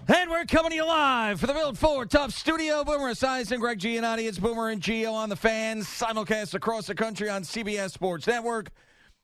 And we're coming to you live for the Built Ford Tough Studio. Boomer Esiason, Greg Giannotti. It's Boomer and Gio on the Fans. Simulcast across the country on CBS Sports Network.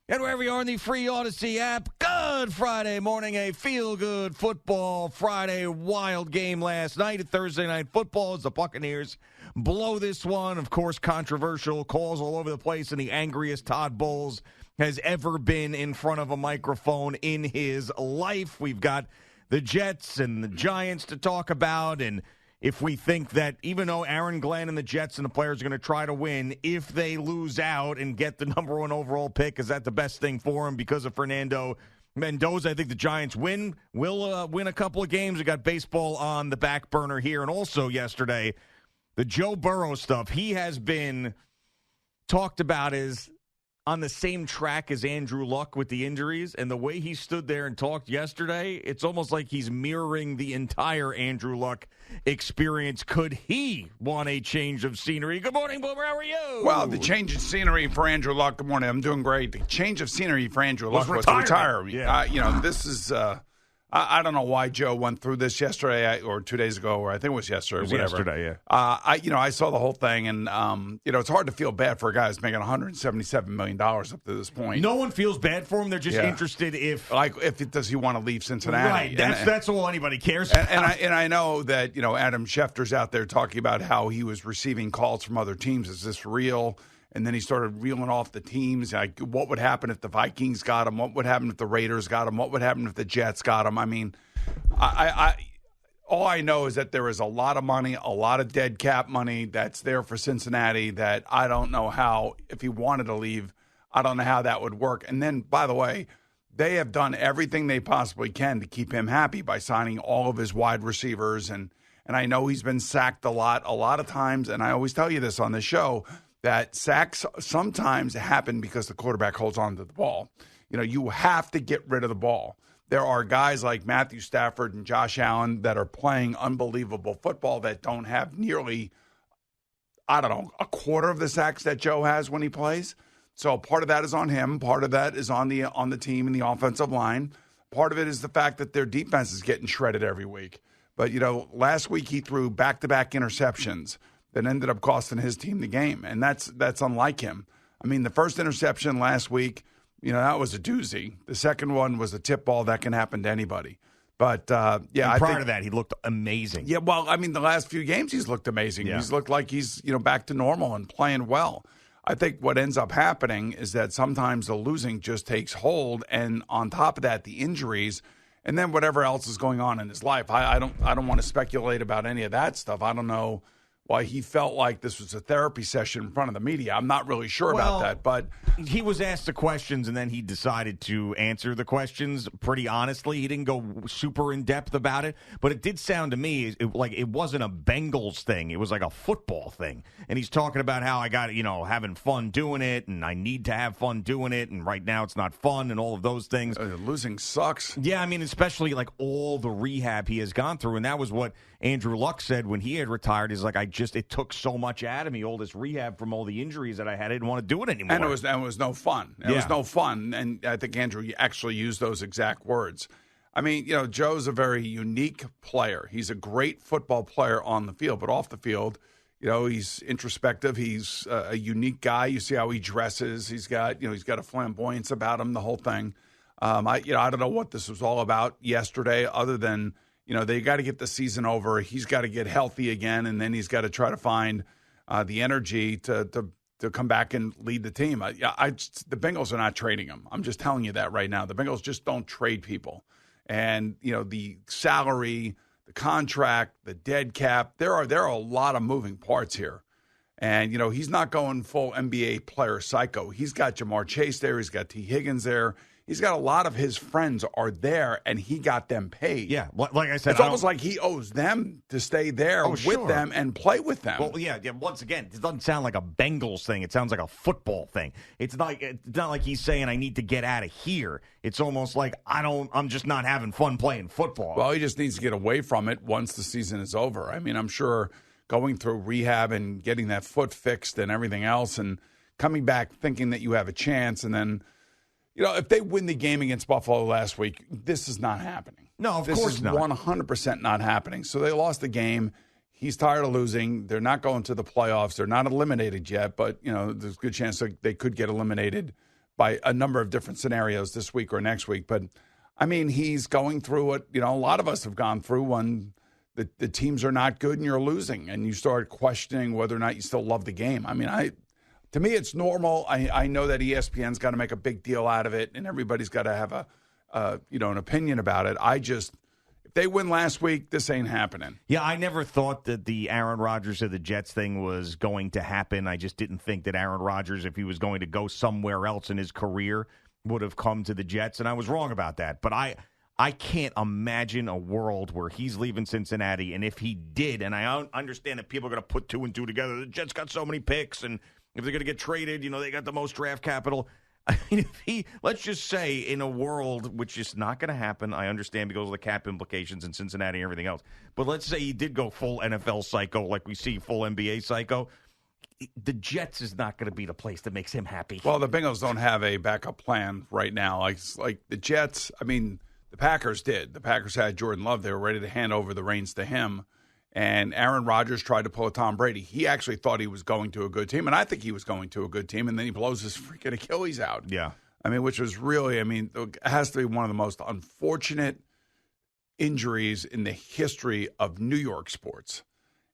And wherever you are in the free Odyssey app. Good Friday morning, a feel-good football Friday wild game last night at Thursday Night Football as the Buccaneers blow this one. Of course, controversial calls all over the place, and the angriest Todd Bowles has ever been in front of a microphone in his life. We've got the Jets and the Giants to talk about, and if we think that even though Aaron Glenn and the Jets and the players are going to try to win, if they lose out and get the number one overall pick, is that the best thing for them because of Fernando Mendoza? I think the Giants will win a couple of games. We got baseball on the back burner here. And also yesterday, the Joe Burrow stuff, he has been talked about as on the same track as Andrew Luck with the injuries, and the way he stood there and talked yesterday, it's almost like he's mirroring the entire Andrew Luck experience. Could he want a change of scenery? Good morning, Boomer. How are you? Well, the change of scenery for Andrew Luck. Good morning. I'm doing great. The change of scenery for Andrew Luck was to retire. Yeah. This is. I don't know why Joe went through this yesterday or 2 days ago, or I think it was yesterday. It was whatever. yesterday, yeah. I saw the whole thing, and it's hard to feel bad for a guy who's making $177 million up to this point. No one feels bad for him. They're just interested if does he want to leave Cincinnati? Right. That's all anybody cares about. And I know that Adam Schefter's out there talking about how he was receiving calls from other teams. Is this real? And then he started reeling off the teams. Like, what would happen if the Vikings got him? What would happen if the Raiders got him? What would happen if the Jets got him? I mean, all I know is that there is a lot of money, a lot of dead cap money that's there for Cincinnati that I don't know how, if he wanted to leave, I don't know how that would work. And then, by the way, they have done everything they possibly can to keep him happy by signing all of his wide receivers. And I know he's been sacked a lot of times, and I always tell you this on the show, that sacks sometimes happen because the quarterback holds on to the ball. You have to get rid of the ball. There are guys like Matthew Stafford and Josh Allen that are playing unbelievable football that don't have nearly, a quarter of the sacks that Joe has when he plays. So part of that is on him. Part of that is on the team and the offensive line. Part of it is the fact that their defense is getting shredded every week. But, last week he threw back-to-back interceptions that ended up costing his team the game, and that's unlike him. I mean, the first interception last week, that was a doozy. The second one was a tip ball that can happen to anybody. But, prior to that, he looked amazing. Yeah, well, I mean, the last few games he's looked amazing. Yeah. He's looked like he's, back to normal and playing well. I think what ends up happening is that sometimes the losing just takes hold, and on top of that, the injuries, and then whatever else is going on in his life. I don't want to speculate about any of that stuff. I don't know why he felt like this was a therapy session in front of the media. I'm not really sure about that, but he was asked the questions, and then he decided to answer the questions pretty honestly. He didn't go super in-depth about it, but it did sound to me like it wasn't a Bengals thing. It was like a football thing, and he's talking about how I got, having fun doing it, and I need to have fun doing it, and right now it's not fun, and all of those things. Losing sucks. Yeah, I mean, especially like all the rehab he has gone through, and that was what Andrew Luck said when he had retired. He's like, it took so much out of me, all this rehab from all the injuries that I had. I didn't want to do it anymore. And it was no fun. It was no fun. And I think Andrew actually used those exact words. I mean, Joe's a very unique player. He's a great football player on the field, but off the field, he's introspective. He's a unique guy. You see how he dresses. He's got a flamboyance about him, the whole thing. I don't know what this was all about yesterday other than, they got to get the season over. He's got to get healthy again, and then he's got to try to find the energy to come back and lead the team. The Bengals are not trading him. I'm just telling you that right now. The Bengals just don't trade people. And, the salary, the contract, the dead cap, there are a lot of moving parts here. And, he's not going full NBA player psycho. He's got Jamar Chase there. He's got T. Higgins there. He's got a lot of his friends are there, and he got them paid. Yeah, like I said, it's almost like he owes them to stay there with them and play with them. Well, yeah. Once again, it doesn't sound like a Bengals thing. It sounds like a football thing. It's not like he's saying I need to get out of here. It's almost like I'm just not having fun playing football. Well, he just needs to get away from it once the season is over. I mean, I'm sure going through rehab and getting that foot fixed and everything else, and coming back thinking that you have a chance, and then. If they win the game against Buffalo last week, this is not happening. No, of this course is not. 100% not happening. So they lost the game. He's tired of losing. They're not going to the playoffs. They're not eliminated yet, but there's a good chance that they could get eliminated by a number of different scenarios this week or next week. But I mean, he's going through what a lot of us have gone through when the teams are not good and you're losing, and you start questioning whether or not you still love the game. I mean, to me, it's normal. I know that ESPN's got to make a big deal out of it, and everybody's got to have an opinion about it. If they win last week, this ain't happening. Yeah, I never thought that the Aaron Rodgers of the Jets thing was going to happen. I just didn't think that Aaron Rodgers, if he was going to go somewhere else in his career, would have come to the Jets, and I was wrong about that. But I can't imagine a world where he's leaving Cincinnati, and if he did, and I understand that people are going to put 2 and 2 together, the Jets got so many picks, and if they're going to get traded, they got the most draft capital. I mean, let's just say in a world, which is not going to happen, I understand because of the cap implications in Cincinnati and everything else, but let's say he did go full NFL psycho like we see full NBA psycho, the Jets is not going to be the place that makes him happy. Well, the Bengals don't have a backup plan right now. Like the Jets, I mean, the Packers did. The Packers had Jordan Love. They were ready to hand over the reins to him. And Aaron Rodgers tried to pull a Tom Brady. He actually thought he was going to a good team, and I think he was going to a good team, and then he blows his freaking Achilles out. Yeah. I mean, which was really, it has to be one of the most unfortunate injuries in the history of New York sports.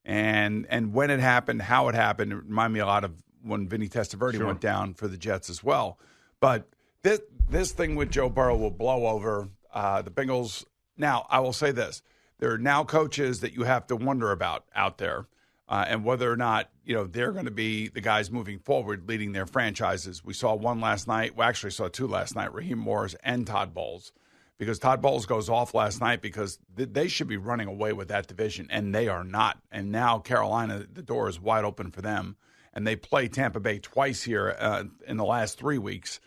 And when it happened, how it happened, it reminded me a lot of when Vinny Testaverde went down for the Jets as well. But this thing with Joe Burrow will blow over the Bengals. Now, I will say this. There are now coaches that you have to wonder about out there and whether or not, they're going to be the guys moving forward leading their franchises. We saw one last night. We actually saw 2 last night, Raheem Morris and Todd Bowles, because Todd Bowles goes off last night because they should be running away with that division, and they are not. And now Carolina, the door is wide open for them, and they play Tampa Bay twice here in the last 3 weeks.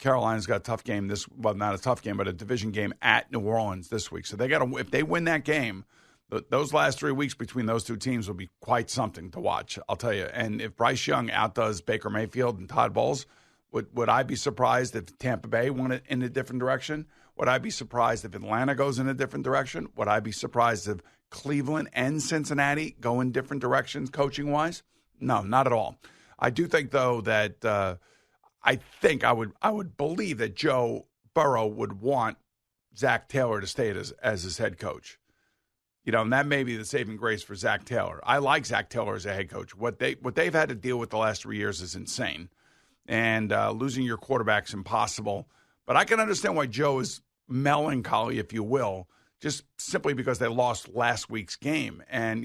Carolina's got a tough game not a tough game, but a division game at New Orleans this week. So they got to, if they win that game, those last 3 weeks between those two teams will be quite something to watch, I'll tell you. And if Bryce Young outdoes Baker Mayfield and Todd Bowles, would I be surprised if Tampa Bay went in a different direction? Would I be surprised if Atlanta goes in a different direction? Would I be surprised if Cleveland and Cincinnati go in different directions coaching-wise? No, not at all. I do think, though, that I would believe that Joe Burrow would want Zac Taylor to stay as his head coach. And that may be the saving grace for Zac Taylor. I like Zac Taylor as a head coach. What they've had to deal with the last 3 years is insane. And losing your quarterback's impossible. But I can understand why Joe is melancholy, if you will, just simply because they lost last week's game. And,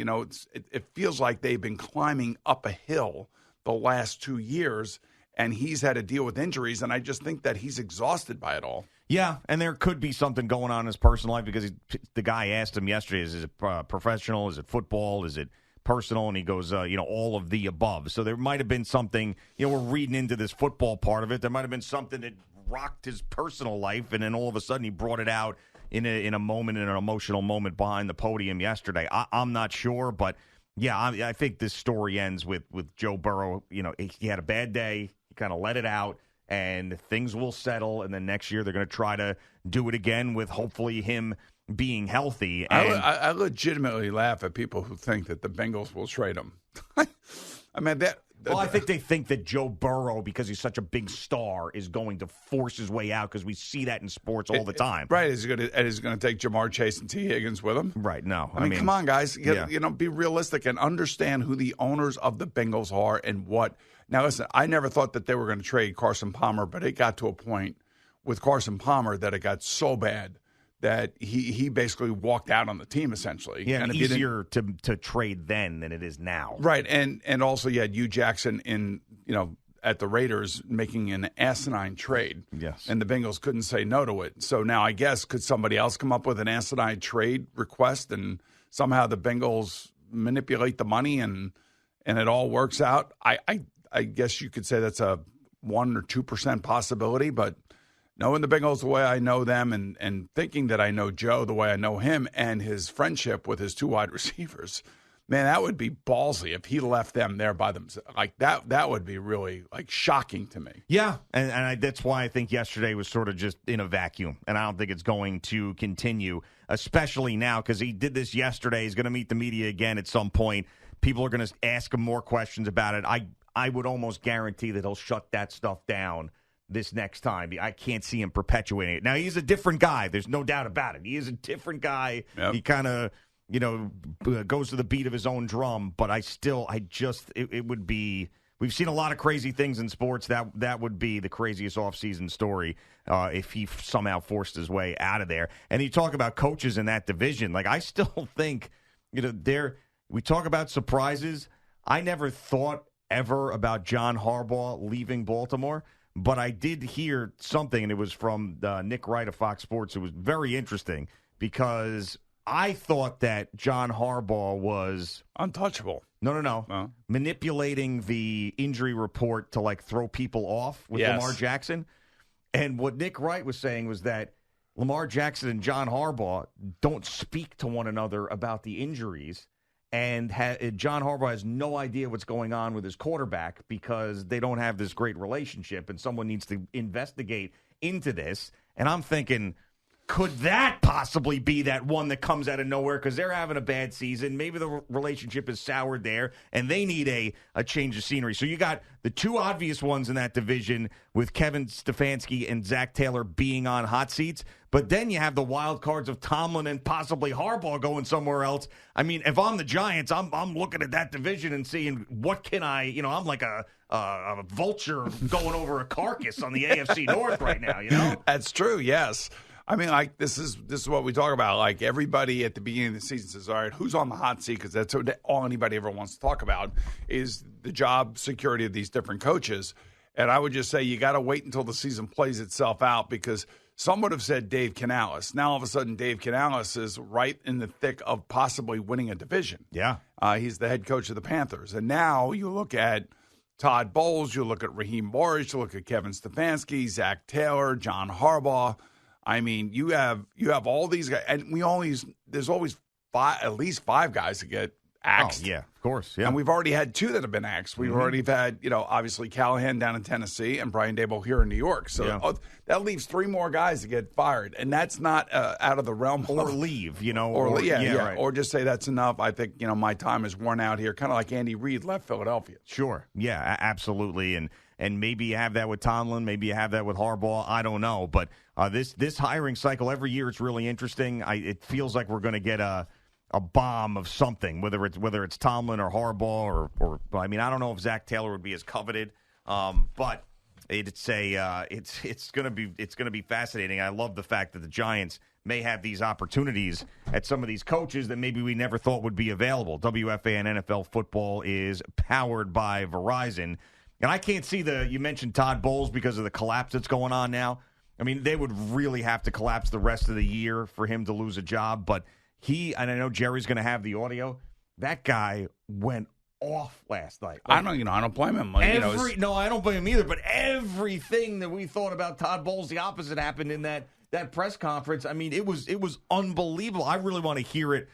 it feels like they've been climbing up a hill the last 2 years, and he's had to deal with injuries, and I just think that he's exhausted by it all. Yeah, and there could be something going on in his personal life because the guy asked him yesterday, is it professional, is it football, is it personal? And he goes, all of the above. So there might have been something, we're reading into this football part of it. There might have been something that rocked his personal life, and then all of a sudden he brought it out in an emotional moment behind the podium yesterday. I'm not sure, but yeah, I think this story ends with Joe Burrow. He had a bad day. He kind of let it out, and things will settle. And then next year they're going to try to do it again with hopefully him being healthy. And I legitimately laugh at people who think that the Bengals will trade him. I mean, I think they think that Joe Burrow, because he's such a big star, is going to force his way out because we see that in sports all the time. Right. Is he going to take Jamar Chase and T. Higgins with him? Right. No. I mean, come on, guys. Be realistic and understand who the owners of the Bengals are and what. Now, listen, I never thought that they were going to trade Carson Palmer, but it got to a point with Carson Palmer that it got so bad that he basically walked out on the team, essentially. Yeah, and easier to trade then than it is now. Right, and also you had Hugh Jackson at the Raiders making an asinine trade. Yes. And the Bengals couldn't say no to it. So now I guess could somebody else come up with an asinine trade request and somehow the Bengals manipulate the money and it all works out? I guess you could say that's a 1 or 2% possibility, but knowing the Bengals the way I know them and thinking that I know Joe the way I know him and his friendship with his 2 wide receivers, man, that would be ballsy if he left them there by themselves. Like that would be really shocking to me. Yeah, and that's why I think yesterday was sort of just in a vacuum, and I don't think it's going to continue. especially now because he did this yesterday. He's going to meet the media again at some point. People are going to ask him more questions about it. I would almost guarantee that he'll shut that stuff down this next time. I can't see him perpetuating it. Now, he's a different guy. There's no doubt about it. He is a different guy. Yep. He kind of, goes to the beat of his own drum, but it would be, we've seen a lot of crazy things in sports. That would be the craziest offseason story if he somehow forced his way out of there. And you talk about coaches in that division. Like, I still think, we talk about surprises. I never thought ever about John Harbaugh leaving Baltimore, but I did hear something, and it was from Nick Wright of Fox Sports. It was very interesting because I thought that John Harbaugh was untouchable. No. Manipulating the injury report to throw people off with Lamar Jackson. And what Nick Wright was saying was that Lamar Jackson and John Harbaugh don't speak to one another about the injuries. And John Harbaugh has no idea what's going on with his quarterback because they don't have this great relationship, and someone needs to investigate into this. And I'm thinking, could that possibly be that one that comes out of nowhere because they're having a bad season? Maybe the relationship is soured there, and they need a change of scenery. So you got the two obvious ones in that division with Kevin Stefanski and Zac Taylor being on hot seats. But then you have the wild cards of Tomlin and possibly Harbaugh going somewhere else. I mean, if I'm the Giants, I'm looking at that division and seeing what can I'm like a vulture going over a carcass on the AFC North right now, That's true, yes. I mean, this is what we talk about. Like, everybody at the beginning of the season says, all right, who's on the hot seat? Because that's all anybody ever wants to talk about is the job security of these different coaches. And I would just say you got to wait until the season plays itself out because some would have said Dave Canales. Now, all of a sudden, Dave Canales is right in the thick of possibly winning a division. Yeah. He's the head coach of the Panthers. And now you look at Todd Bowles, you look at Raheem Morris, you look at Kevin Stefanski, Zac Taylor, John Harbaugh. I mean, you have all these guys, and there's always at least five guys that get axed. Oh, yeah, of course. Yeah. And we've already had two that have been axed. We've already had, obviously Callahan down in Tennessee and Brian Daboll here in New York. So that leaves three more guys to get fired, and that's not out of the realm or leave, right. Or just say that's enough. I think my time is worn out here. Kind of like Andy Reid left Philadelphia. Sure. Yeah, absolutely. And maybe you have that with Tomlin. Maybe you have that with Harbaugh. I don't know. But this hiring cycle, every year it's really interesting. It feels like we're going to get a bomb of something, whether it's Tomlin or Harbaugh or I mean, I don't know if Zac Taylor would be as coveted. But it's going to be fascinating. I love the fact that the Giants may have these opportunities at some of these coaches that maybe we never thought would be available. WFAN NFL football is powered by Verizon. And I can't see you mentioned Todd Bowles because of the collapse that's going on now. I mean, they would really have to collapse the rest of the year for him to lose a job. But and I know Jerry's going to have the audio. That guy went off last night. I don't blame him. No, I don't blame him either. But everything that we thought about Todd Bowles, the opposite happened in that press conference. I mean, it was unbelievable. I really want to hear it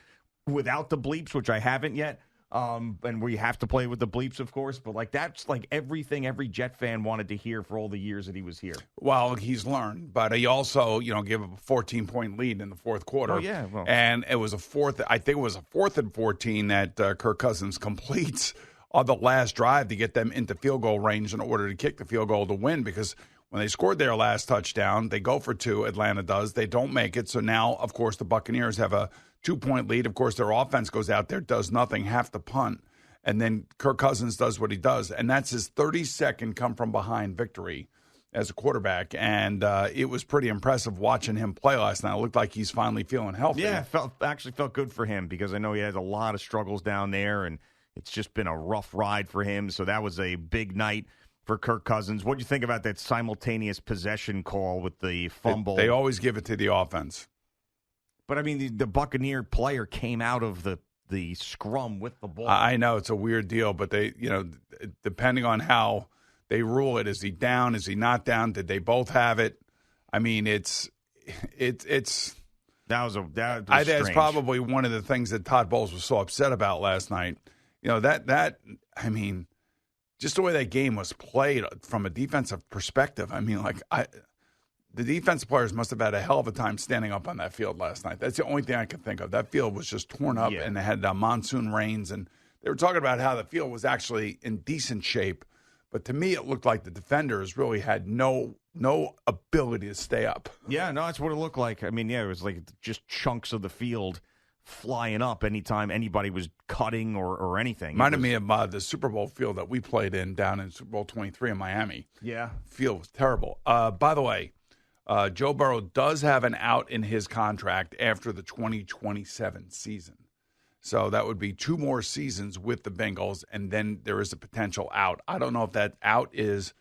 without the bleeps, which I haven't yet. And we have to play with the bleeps, of course, but that's everything every Jet fan wanted to hear for all the years that he was here. Well, he's learned, but he also, gave up a 14-point lead in the fourth quarter. Oh, yeah. Well. And it was a fourth and 14 that Kirk Cousins completes on the last drive to get them into field goal range in order to kick the field goal to win, because when they scored their last touchdown, they go for two, Atlanta does. They don't make it. So now, of course, the Buccaneers have a 2-point lead. Of course, their offense goes out there, does nothing, half the punt. And then Kirk Cousins does what he does. And that's his 32nd come-from-behind victory as a quarterback. And it was pretty impressive watching him play last night. It looked like he's finally feeling healthy. Yeah, actually felt good for him because I know he has a lot of struggles down there, and it's just been a rough ride for him. So that was a big night for Kirk Cousins. What do you think about that simultaneous possession call with the fumble? They always give it to the offense. But, I mean, the Buccaneer player came out of the scrum with the ball. I know it's a weird deal, but they, depending on how they rule it, is he down? Is he not down? Did they both have it? I mean, it's. That was that's probably one of the things that Todd Bowles was so upset about last night. I mean, just the way that game was played from a defensive perspective. I mean, the defensive players must have had a hell of a time standing up on that field last night. That's the only thing I can think of. That field was just torn up, and they had monsoon rains, and they were talking about how the field was actually in decent shape. But to me, it looked like the defenders really had no ability to stay up. Yeah, no, that's what it looked like. I mean, yeah, it was like just chunks of the field flying up anytime anybody was cutting or anything. Reminded me of the Super Bowl field that we played in down in Super Bowl 23 in Miami. Yeah. Field was terrible. By the way, Joe Burrow does have an out in his contract after the 2027 season. So that would be 2 more seasons with the Bengals, and then there is a potential out. I don't know if that out is,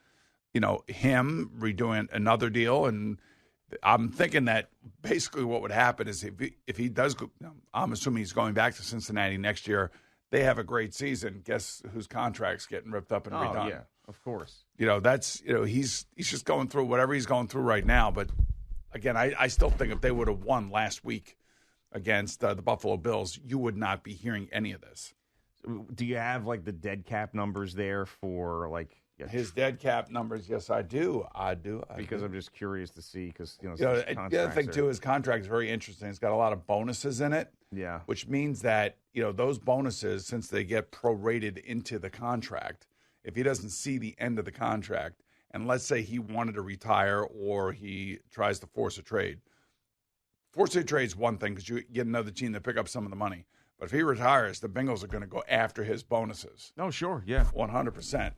him redoing another deal, and I'm thinking that basically what would happen is if he does go, I'm assuming he's going back to Cincinnati next year, they have a great season. Guess whose contract's getting ripped up and redone? Oh, yeah, of course. That's, he's just going through whatever he's going through right now. But, again, I still think if they would have won last week against the Buffalo Bills, you would not be hearing any of this. Do you have, the dead cap numbers there for, his dead cap numbers? Yes, I do. Because I'm just curious to see because, the other thing, too, his contract is very interesting. It's got a lot of bonuses in it. Yeah. Which means that, those bonuses, since they get prorated into the contract, if he doesn't see the end of the contract, and let's say he wanted to retire or he tries to force a trade. Forcing a trade is one thing because you get another team to pick up some of the money. But if he retires, the Bengals are going to go after his bonuses. Oh, sure, yeah. 100%.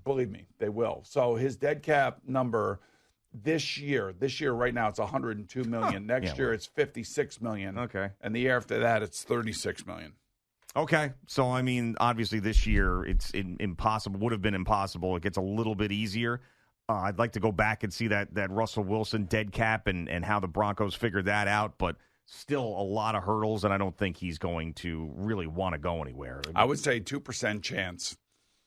Believe me, they will. So his dead cap number this year right now, it's $102 million. Next year, it's $56 million. Okay. And the year after that, it's $36 million. Okay. So, I mean, obviously this year it's impossible, would have been impossible. It gets a little bit easier. I'd like to go back and see that Russell Wilson dead cap and how the Broncos figured that out, but still a lot of hurdles, and I don't think he's going to really want to go anywhere. I would say 2% chance.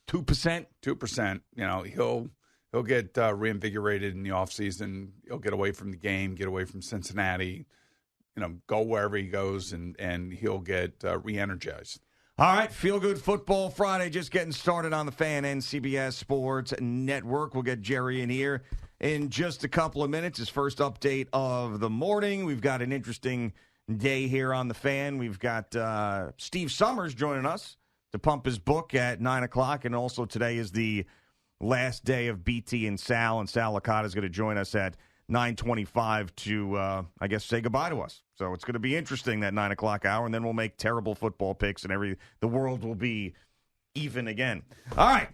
2%? 2%. He'll get reinvigorated in the offseason. He'll get away from the game, get away from Cincinnati, go wherever he goes, and he'll get re-energized. All right, Feel Good Football Friday just getting started on the Fan and CBS Sports Network. We'll get Jerry in here in just a couple of minutes. His first update of the morning. We've got an interesting day here on the Fan. We've got Steve Somers joining us to pump his book at 9 o'clock, and also today is the last day of BT and Sal, and Sal Licata is going to join us at 9:25 to, say goodbye to us. So it's going to be interesting, that 9 o'clock hour, and then we'll make terrible football picks, and the world will be even again. All right,